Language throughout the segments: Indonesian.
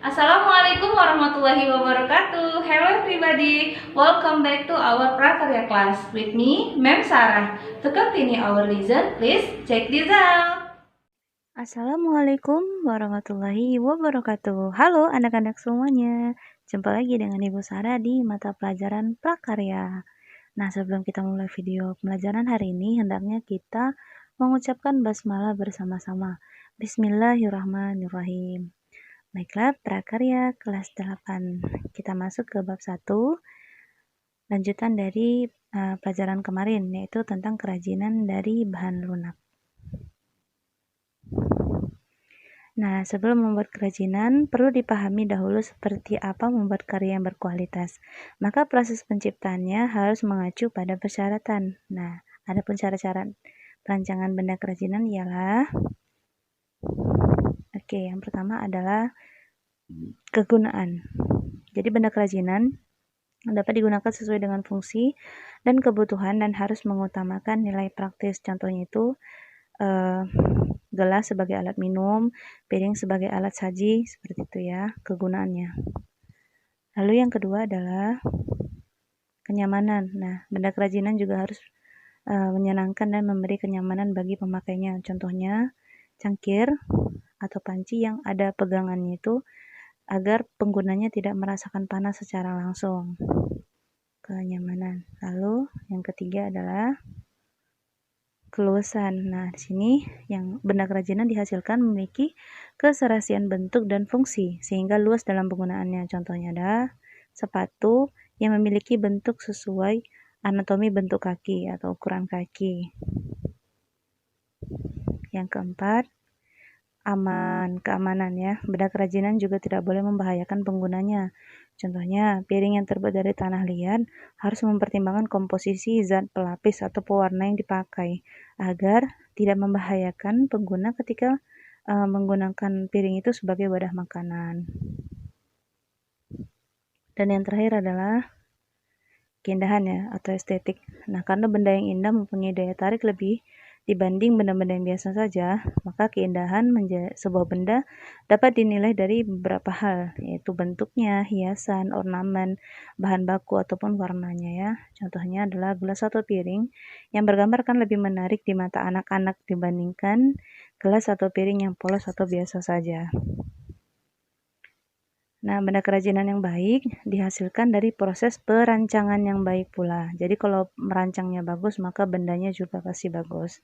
Assalamualaikum warahmatullahi wabarakatuh. Hello everybody, welcome back to our Prakarya class with me, Mem Sarah. To continue our lesson, please check this out. Assalamualaikum warahmatullahi wabarakatuh. Halo anak-anak semuanya. Jumpa lagi dengan Ibu Sarah di mata pelajaran Prakarya. Nah, sebelum kita mulai video pelajaran hari ini, hendaknya kita mengucapkan basmalah bersama-sama. Bismillahirrahmanirrahim. Baiklah, Prakarya kelas 8. Kita masuk ke bab 1, lanjutan dari pelajaran kemarin, yaitu tentang kerajinan dari bahan lunak. Nah, sebelum membuat kerajinan, perlu dipahami dahulu seperti apa membuat karya yang berkualitas. Maka proses penciptaannya harus mengacu pada persyaratan. Nah, adapun syarat-syarat perancangan benda kerajinan ialah yang pertama adalah kegunaan. Jadi benda kerajinan dapat digunakan sesuai dengan fungsi dan kebutuhan dan harus mengutamakan nilai praktis. Contohnya itu gelas sebagai alat minum, piring sebagai alat saji, seperti itu ya kegunaannya. Lalu yang kedua adalah kenyamanan. Nah, benda kerajinan juga harus menyenangkan dan memberi kenyamanan bagi pemakainya. Contohnya cangkir atau panci yang ada pegangannya itu agar penggunanya tidak merasakan panas secara langsung. Kenyamanan. Lalu yang ketiga adalah keluasan. Nah, di sini yang benda kerajinan dihasilkan memiliki keserasian bentuk dan fungsi sehingga luas dalam penggunaannya. Contohnya ada sepatu yang memiliki bentuk sesuai anatomi bentuk kaki atau ukuran kaki. Yang keempat, keamanan ya. Benda kerajinan juga tidak boleh membahayakan penggunanya. Contohnya, piring yang terbuat dari tanah liat harus mempertimbangkan komposisi zat pelapis atau pewarna yang dipakai agar tidak membahayakan pengguna ketika menggunakan piring itu sebagai wadah makanan. Dan yang terakhir adalah keindahan ya atau estetik. Nah, karena benda yang indah mempunyai daya tarik lebih dibanding benda-benda yang biasa saja, maka keindahan sebuah benda dapat dinilai dari beberapa hal, yaitu bentuknya, hiasan, ornamen, bahan baku, ataupun warnanya ya. Contohnya adalah gelas atau piring yang bergambar kan lebih menarik di mata anak-anak dibandingkan gelas atau piring yang polos atau biasa saja. Nah, benda kerajinan yang baik dihasilkan dari proses perancangan yang baik pula. Jadi kalau merancangnya bagus, maka bendanya juga pasti bagus.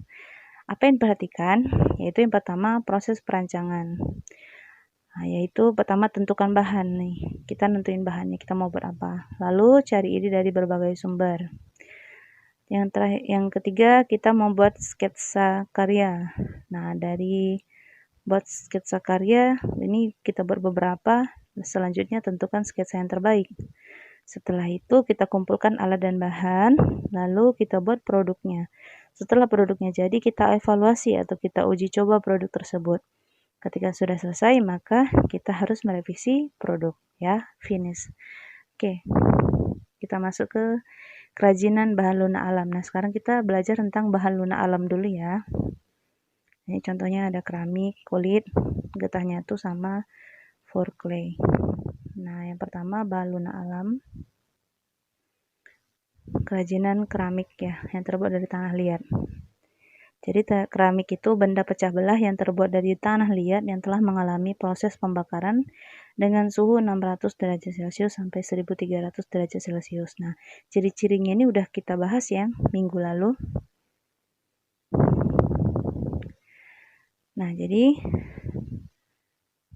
Apa yang diperhatikan? Yaitu yang pertama proses perancangan. Nah, yaitu pertama tentukan bahan nih. Kita nentuin bahannya, kita mau buat apa. Lalu cari ide dari berbagai sumber. Yang ketiga, kita membuat sketsa karya. Nah, dari buat sketsa karya, ini kita buat beberapa. Selanjutnya tentukan sketsa yang terbaik. Setelah itu kita kumpulkan alat dan bahan, lalu kita buat produknya. Setelah produknya jadi, kita evaluasi atau kita uji coba produk tersebut. Ketika sudah selesai, maka kita harus merevisi produk ya, finish. Oke. Kita masuk ke kerajinan bahan lunak alam. Nah, sekarang kita belajar tentang bahan lunak alam dulu ya. Ini contohnya ada keramik, kulit, getah nyatu sama clay. Nah, yang pertama bahan lunak alam, kerajinan keramik ya, yang terbuat dari tanah liat. Jadi keramik itu benda pecah belah yang terbuat dari tanah liat yang telah mengalami proses pembakaran dengan suhu 600 derajat Celcius sampai 1300 derajat Celcius. Nah, ciri-cirinya ini udah kita bahas ya minggu lalu. Nah, jadi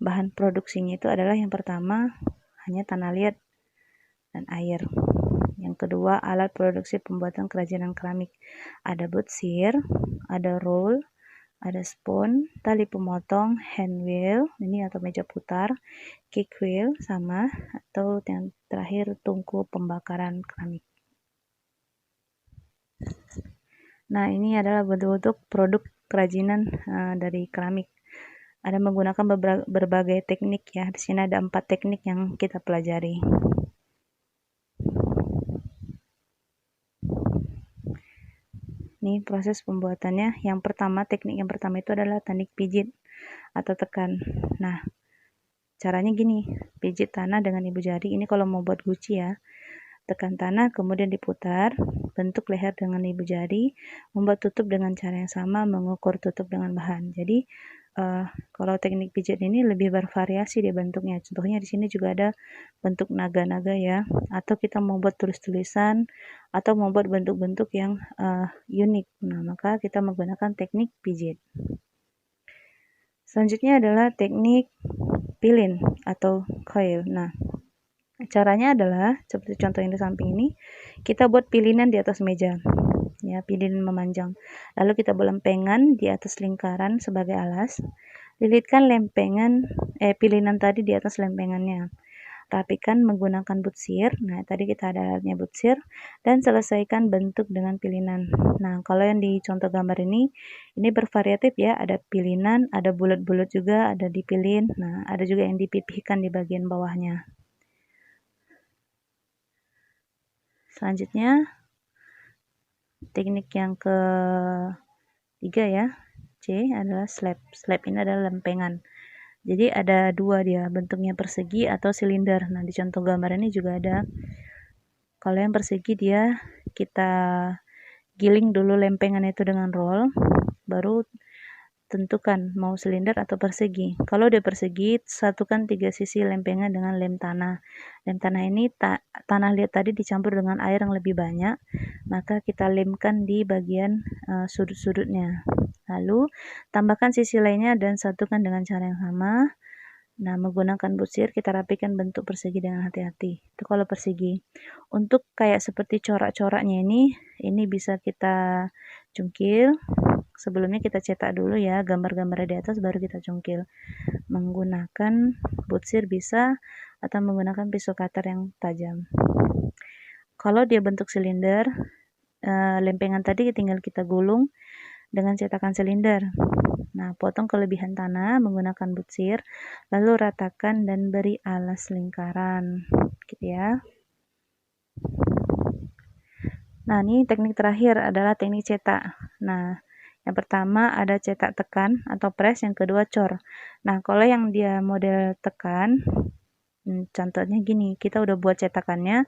bahan produksinya itu adalah yang pertama hanya tanah liat dan air. Yang kedua, alat produksi pembuatan kerajinan keramik. Ada butsir, ada roll, ada spoon, tali pemotong, hand wheel, ini atau meja putar, kick wheel, sama, atau yang terakhir tungku pembakaran keramik. Nah, ini adalah bentuk-bentuk produk kerajinan dari keramik. Ada menggunakan berbagai teknik ya. Di sini ada 4 teknik yang kita pelajari. Ini proses pembuatannya. Teknik yang pertama itu adalah teknik pijit atau tekan. Nah, caranya gini, pijit tanah dengan ibu jari. Ini kalau mau buat guci ya. Tekan tanah, kemudian diputar, bentuk leher dengan ibu jari, membuat tutup dengan cara yang sama, mengukur tutup dengan bahan. Jadi, kalau teknik pijit ini lebih bervariasi dia bentuknya. Contohnya di sini juga ada bentuk naga-naga ya, atau kita mau buat tulis-tulisan, atau mau buat bentuk-bentuk yang unik. Nah, maka kita menggunakan teknik pijit. Selanjutnya adalah teknik pilin atau coil. Nah, caranya adalah seperti contoh yang di samping ini, kita buat pilinan di atas meja. Ya, pilinan memanjang. Lalu kita buat lempengan di atas lingkaran sebagai alas. Lilitkan pilinan tadi di atas lempengannya. Rapikan menggunakan butsir. Nah, tadi kita ada alatnya butsir, dan selesaikan bentuk dengan pilinan. Nah, kalau yang di contoh gambar ini bervariatif ya, ada pilinan, ada bulat-bulat juga, ada dipilin. Nah, ada juga yang dipipihkan di bagian bawahnya. Selanjutnya, teknik yang ketiga ya, C adalah slab. Slab ini adalah lempengan. Jadi ada dua dia, bentuknya persegi atau silinder. Nah, di contoh gambar ini juga ada. Kalau yang persegi dia kita giling dulu lempengan itu dengan roll, baru tentukan mau silinder atau persegi. Kalau dia persegi, satukan 3 sisi lempengan dengan lem tanah. Lem tanah ini tanah liat tadi dicampur dengan air yang lebih banyak, maka kita lemkan di bagian sudut-sudutnya. Lalu tambahkan sisi lainnya dan satukan dengan cara yang sama. Nah, menggunakan butsir kita rapikan bentuk persegi dengan hati-hati. Itu kalau persegi. Untuk kayak seperti corak-coraknya ini bisa kita cungkil. Sebelumnya kita cetak dulu ya gambar-gambarnya di atas, baru kita cungkil. Menggunakan butsir bisa, atau menggunakan pisau cutter yang tajam. Kalau dia bentuk silinder, lempengan tadi tinggal kita gulung dengan cetakan silinder. Nah, potong kelebihan tanah menggunakan butsir, lalu ratakan dan beri alas lingkaran, gitu ya. Nah, ini teknik terakhir adalah teknik cetak. Nah, yang pertama ada cetak tekan atau press, yang kedua cor. Nah, kalau yang dia model tekan, contohnya gini, kita udah buat cetakannya,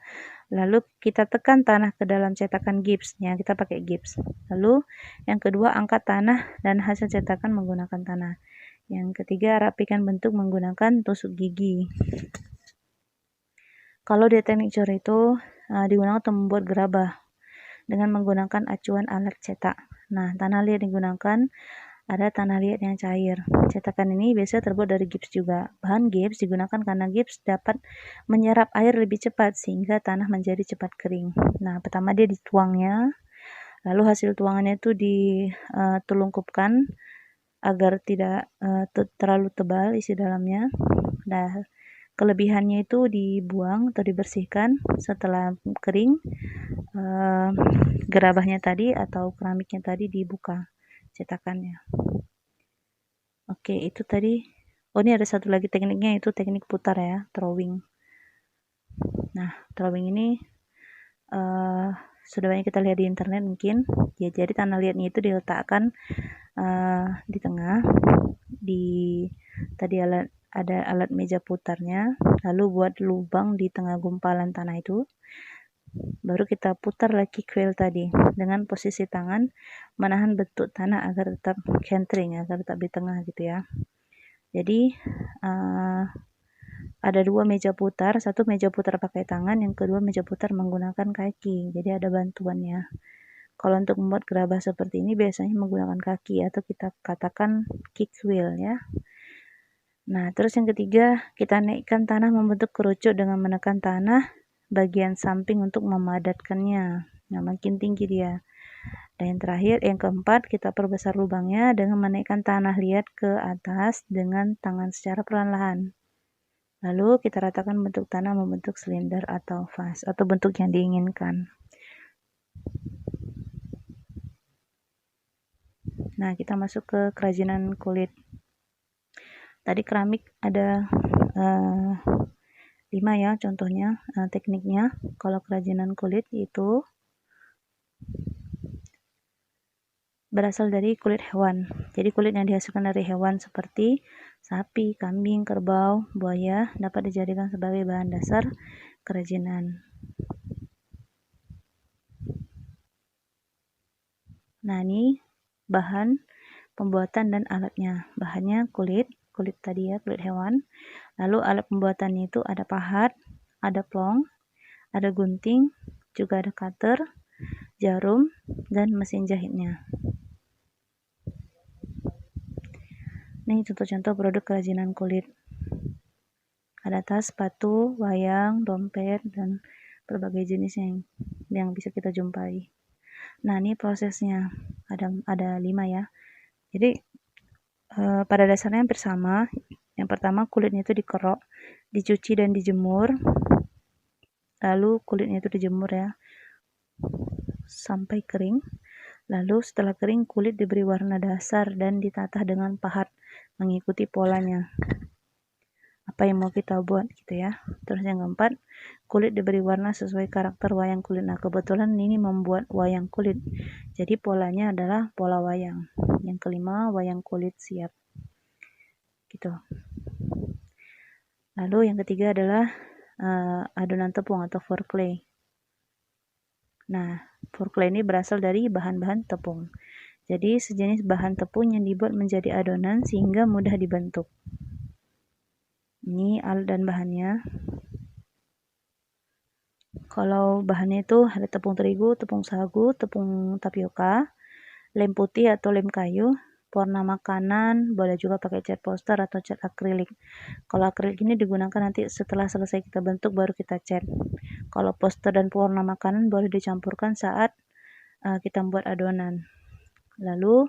lalu kita tekan tanah ke dalam cetakan gipsnya, kita pakai gips. Lalu yang kedua angkat tanah dan hasil cetakan menggunakan tanah. Yang ketiga rapikan bentuk menggunakan tusuk gigi. Kalau di teknik cor itu digunakan untuk membuat gerabah dengan menggunakan acuan alat cetak. Nah, tanah liat digunakan, ada tanah liat yang cair. Cetakan ini biasanya terbuat dari gips juga. Bahan gips digunakan karena gips dapat menyerap air lebih cepat sehingga tanah menjadi cepat kering. Nah, pertama dia dituangnya, lalu hasil tuangannya itu ditelungkupkan agar tidak terlalu tebal isi dalamnya. Nah, kelebihannya itu dibuang atau dibersihkan setelah kering. Gerabahnya tadi atau keramiknya tadi dibuka cetakannya. Oke, itu tadi. Oh, ini ada satu lagi tekniknya, itu teknik putar ya, throwing. Nah, throwing ini sudah banyak kita lihat di internet mungkin. Ya, jadi tanah liatnya itu diletakkan di tengah. Tadi ada alat meja putarnya, lalu buat lubang di tengah gumpalan tanah itu. Baru kita putar lagi coil tadi dengan posisi tangan menahan bentuk tanah agar tetap centering, agar tetap di tengah gitu ya. Jadi ada dua meja putar, satu meja putar pakai tangan, yang kedua meja putar menggunakan kaki. Jadi ada bantuannya. Kalau untuk membuat gerabah seperti ini biasanya menggunakan kaki atau kita katakan kick wheel ya. Nah, terus yang ketiga, kita naikkan tanah membentuk kerucut dengan menekan tanah bagian samping untuk memadatkannya. Nah, makin tinggi dia. Dan yang terakhir, yang keempat, kita perbesar lubangnya dengan menaikkan tanah liat ke atas dengan tangan secara perlahan-lahan. Lalu kita ratakan bentuk tanah membentuk silinder atau vas atau bentuk yang diinginkan. Nah, kita masuk ke kerajinan kulit. Tadi keramik ada 5 ya contohnya tekniknya. Kalau kerajinan kulit itu berasal dari kulit hewan. Jadi kulit yang dihasilkan dari hewan seperti sapi, kambing, kerbau, buaya dapat dijadikan sebagai bahan dasar kerajinan. Nah, ini bahan pembuatan dan alatnya. Bahannya kulit tadi ya, kulit hewan. Lalu alat pembuatannya itu ada pahat, ada plong, ada gunting, juga ada cutter, jarum, dan mesin jahitnya. Ini contoh-contoh produk kerajinan kulit. Ada tas, sepatu, wayang, dompet, dan berbagai jenis yang bisa kita jumpai. Nah, ini prosesnya ada 5 ya. Jadi pada dasarnya hampir sama. Yang pertama kulitnya itu dikerok, dicuci dan dijemur. Lalu kulitnya itu dijemur ya sampai kering. Lalu setelah kering kulit diberi warna dasar dan ditata dengan pahat mengikuti polanya. Apa yang mau kita buat gitu ya. Terus yang keempat, kulit diberi warna sesuai karakter wayang kulit. Nah, kebetulan ini membuat wayang kulit. Jadi polanya adalah pola wayang. Yang kelima, wayang kulit siap. Gitu. Lalu yang ketiga adalah adonan tepung atau foreclay. Nah, foreclay ini berasal dari bahan-bahan tepung. Jadi sejenis bahan tepung yang dibuat menjadi adonan sehingga mudah dibentuk. Ini alat dan bahannya. Kalau bahannya itu ada tepung terigu, tepung sagu, tepung tapioka, lem putih atau lem kayu, pewarna makanan, boleh juga pakai cat poster atau cat akrilik. Kalau akrilik ini digunakan nanti setelah selesai kita bentuk baru kita cat. Kalau poster dan pewarna makanan boleh dicampurkan saat kita membuat adonan. Lalu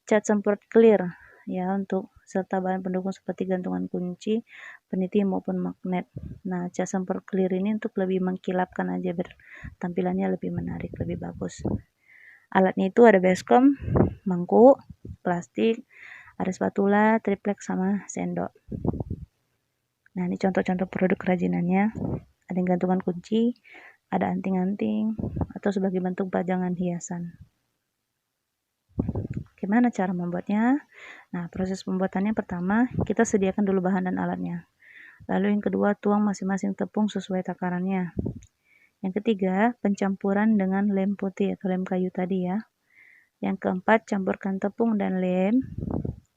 cat semprot clear ya untuk serta bahan pendukung seperti gantungan kunci, peniti maupun magnet. Nah, cat semprot clear ini untuk lebih mengkilapkan aja biar tampilannya lebih menarik, lebih bagus. Alatnya itu ada basecamp, mangkuk, plastik, ada spatula, triplek sama sendok. Nah, ini contoh-contoh produk kerajinannya. Ada yang gantungan kunci, ada anting-anting, atau sebagai bentuk pajangan hiasan. Gimana cara membuatnya? Nah, proses pembuatannya pertama, kita sediakan dulu bahan dan alatnya. Lalu yang kedua, tuang masing-masing tepung sesuai takarannya. Yang ketiga, pencampuran dengan lem putih atau lem kayu tadi ya. Yang keempat, campurkan tepung dan lem.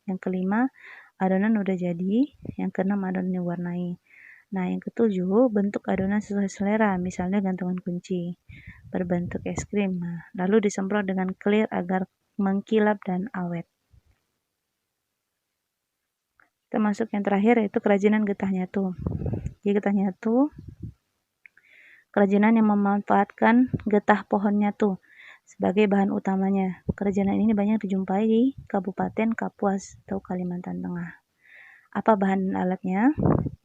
Yang kelima, adonan udah jadi. Yang keenam, adonan diwarnai. Nah, yang ketujuh, bentuk adonan sesuai selera, misalnya gantungan kunci, berbentuk es krim. Nah, lalu disemprot dengan clear agar mengkilap dan awet. Kita masuk yang terakhir yaitu kerajinan getah nyatu. Jadi getah nyatu kerajinan yang memanfaatkan getah pohon nyatu sebagai bahan utamanya. Kerajinan ini banyak dijumpai di Kabupaten Kapuas atau Kalimantan Tengah. Apa bahan dan alatnya?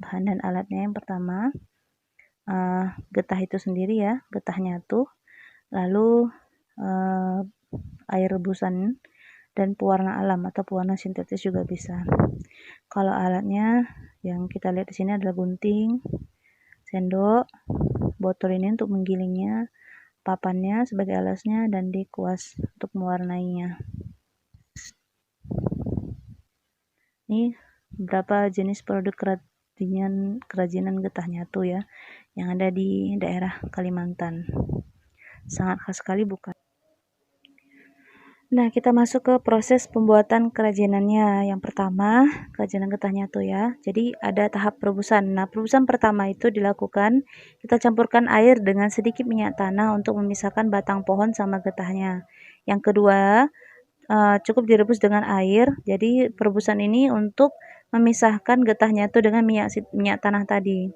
Bahan dan alatnya yang pertama getah itu sendiri ya, getah nyatu. Lalu air rebusan dan pewarna alam atau pewarna sintetis juga bisa. Kalau alatnya yang kita lihat di sini adalah gunting, sendok, botol ini untuk menggilingnya, papannya sebagai alasnya, dan dikuas untuk mewarnainya. Ini beberapa jenis produk kerajinan getah nyatu ya yang ada di daerah Kalimantan. Sangat khas sekali bukan? Nah, kita masuk ke proses pembuatan kerajinannya. Yang pertama, kerajinan getah nyatu ya. Jadi ada tahap perebusan. Nah, perebusan pertama itu dilakukan, kita campurkan air dengan sedikit minyak tanah untuk memisahkan batang pohon sama getahnya. Yang kedua, cukup direbus dengan air. Jadi perebusan ini untuk memisahkan getah nyatu dengan minyak tanah tadi.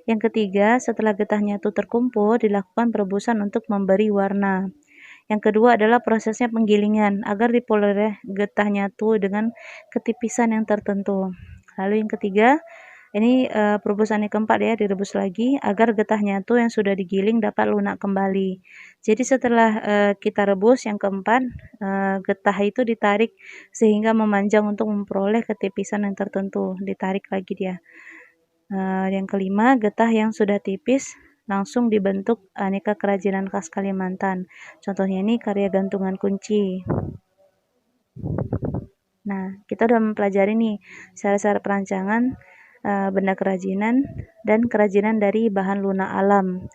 Yang ketiga, setelah getah nyatu terkumpul, dilakukan perebusan untuk memberi warna. Yang kedua adalah prosesnya penggilingan agar diperoleh getah nyatu dengan ketipisan yang tertentu. Lalu yang ketiga, ini perebusan yang keempat ya, direbus lagi agar getah nyatu yang sudah digiling dapat lunak kembali. Jadi setelah kita rebus yang keempat, getah itu ditarik sehingga memanjang untuk memperoleh ketipisan yang tertentu. Ditarik lagi dia. Yang kelima, getah yang sudah tipis langsung dibentuk aneka kerajinan khas Kalimantan. Contohnya ini karya gantungan kunci. Nah, kita udah mempelajari nih cara-cara perancangan benda kerajinan dan kerajinan dari bahan lunak alam.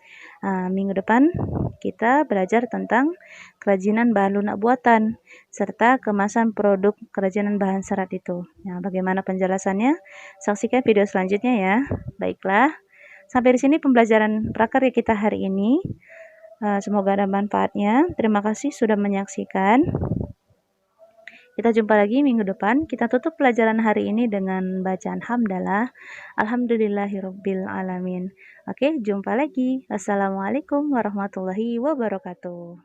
Minggu depan kita belajar tentang kerajinan bahan lunak buatan serta kemasan produk kerajinan bahan serat itu. Nah, bagaimana penjelasannya? Saksikan video selanjutnya ya. Baiklah, sampai di sini pembelajaran prakarya kita hari ini. Semoga ada manfaatnya. Terima kasih sudah menyaksikan. Kita jumpa lagi minggu depan. Kita tutup pelajaran hari ini dengan bacaan hamdalah. Alhamdulillahirabbil alamin. Oke, jumpa lagi. Assalamualaikum warahmatullahi wabarakatuh.